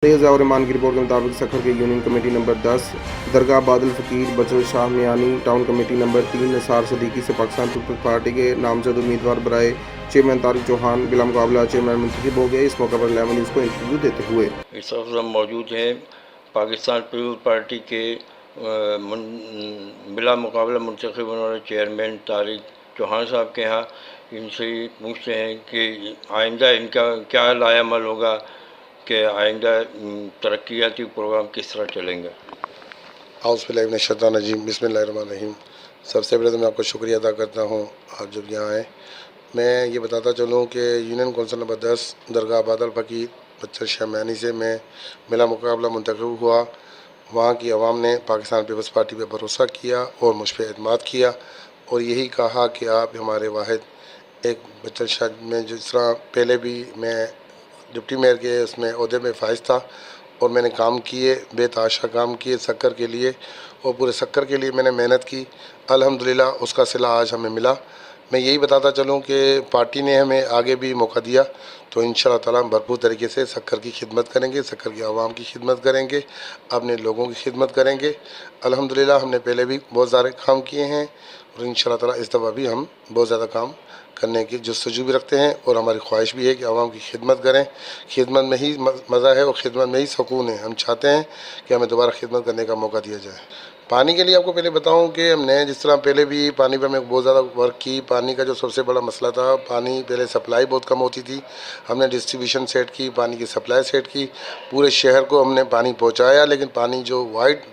तेज़ और ईमान की रिपोर्ट के मुताबिक सखर के यूनियन कमेटी नंबर 10 दरगाह बादल फ़कीर बचल Shah Miani, town committee number 3 Nisar Siddiqui से पाकिस्तान पीपल्स पार्टी के नामजद उम्मीदवार बराए चेयरमैन तारिक चौहान बिला मुकाबला चेयरमैन मुंतखब हो गए। इस मौके पर 11 न्यूज़ को इंटरव्यू देते हुए इस वक्त हम मौजूद हैं पाकिस्तान पीपल्स पार्टी के बिला मुकाबला मुंतखब होने वाले चेयरमैन तारिक चौहान साहब के यहाँ। इनसे पूछते हैं कि आइंदा इनका क्या लायामल होगा, कि आइंदा तरक्याती प्रोग्राम किस तरह चलेंगे। औज़ुबिल्लाहिमिनश्शैतानिर्रजीम बिस्मिल्लाहिर्रहमानिर्रहीम। सबसे पहले तो मैं आपको शुक्रिया अदा करता हूँ आप जब यहाँ आए। मैं ये बताता चलूँ कि यूनियन कौंसिल नंबर 10 दरगाह बादल फ़कीर बचल शाह मियानी से मैं बिला मुकाबला मुंतखब हुआ। वहाँ की आवाम ने पाकिस्तान पीपल्स पार्टी पर भरोसा किया और मुझ पर एतमाद किया और यही कहा कि आप हमारे वाहिद एक बचल शाह में जिस तरह पहले भी मैं डिप्टी मेयर के उसमें ओहदे में फ़ाइज़ था और मैंने काम किए, बेतहाशा काम किए शक्कर के लिए और पूरे शक्कर के लिए मैंने मेहनत की। अल्हम्दुलिल्लाह उसका सिला आज हमें मिला। मैं यही बताता चलूँ कि पार्टी ने हमें आगे भी मौका दिया तो इंशाअल्लाह ताला भरपूर तरीके से शक्कर की खिदमत करेंगे, शक्कर की आवाम की खिदमत करेंगे, अपने लोगों की खिदमत करेंगे। अल्हम्दुलिल्लाह हमने पहले भी बहुत सारे काम किए हैं और इंशाअल्लाह ताला इस दफ़ा भी हम बहुत ज़्यादा काम करने की जस्तजू भी रखते हैं और हमारी ख्वाहिश भी है कि आवाम की खिदमत करें। खिदमत में ही मज़ा है और ख़िदमत में ही सुकून है। हम चाहते हैं कि हमें दोबारा खिदमत करने का मौका दिया जाए। पानी के लिए आपको पहले बताऊं कि हमने जिस तरह पहले भी पानी पर हमें बहुत ज़्यादा वर्क की। पानी का जो सबसे बड़ा मसला था, पानी पहले सप्लाई बहुत कम होती थी। हमने डिस्ट्रीब्यूशन सेट की, पानी की सप्लाई सेट की, पूरे शहर को हमने पानी पहुंचाया। लेकिन पानी जो वाइड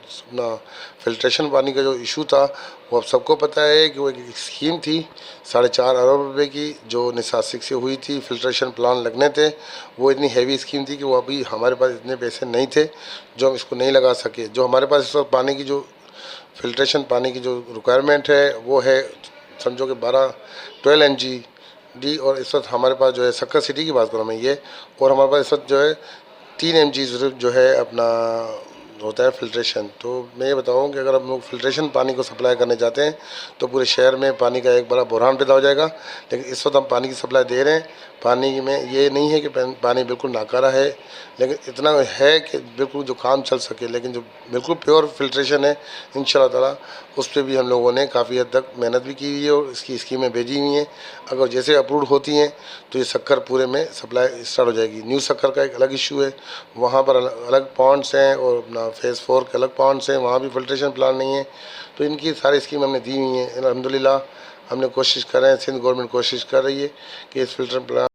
फिल्ट्रेशन पानी का जो इशू था वो अब सबको पता है कि वो एक स्कीम थी 4.5 अरब रुपए की जो निसासिक से हुई थी। फिल्ट्रेशन प्लान लगने थे, वो इतनी हैवी स्कीम थी कि वो अभी हमारे पास इतने पैसे नहीं थे जो हम इसको नहीं लगा सके। जो हमारे पास इस वक्त पानी की जो फिल्ट्रेशन पानी की जो रिक्वायरमेंट है वो है समझो कि 12 MGD और इस वक्त हमारे पास जो है शक्कर सिटी की बात करूँ मैं ये, और हमारे पास इस वक्त जो है 3 MG जो है अपना होता है फिल्ट्रेशन। तो मैं ये बताऊँ कि अगर हम लोग फिल्ट्रेशन पानी को सप्लाई करने जाते हैं तो पूरे शहर में पानी का एक बड़ा बुरहान पैदा हो जाएगा। लेकिन इस वक्त हम पानी की सप्लाई दे रहे हैं। पानी में ये नहीं है कि पानी बिल्कुल नाकारा है, लेकिन इतना है कि बिल्कुल जो काम चल सके। लेकिन जो बिल्कुल प्योर फिल्ट्रेशन है इंशाअल्लाह ताला उस पर भी हम लोगों ने काफ़ी हद तक मेहनत भी की हुई है और इसकी स्कीमें भेजी हुई हैं। अगर जैसे अप्रूव होती हैं तो ये शक्कर पूरे में सप्लाई स्टार्ट हो जाएगी। न्यू शक्कर का एक अलग इशू है, वहाँ पर अलग पॉइंट्स हैं और अपना फेज़ 4 के अलग पॉइंट्स हैं, वहाँ भी फिल्ट्रेशन प्लान नहीं है। तो इनकी सारी स्कीम हमने दी हुई हैं। अल्हम्दुलिल्लाह हमने कोशिश कर रहे हैं, सिंध गवर्नमेंट कोशिश कर रही है कि इस फिल्टर प्लान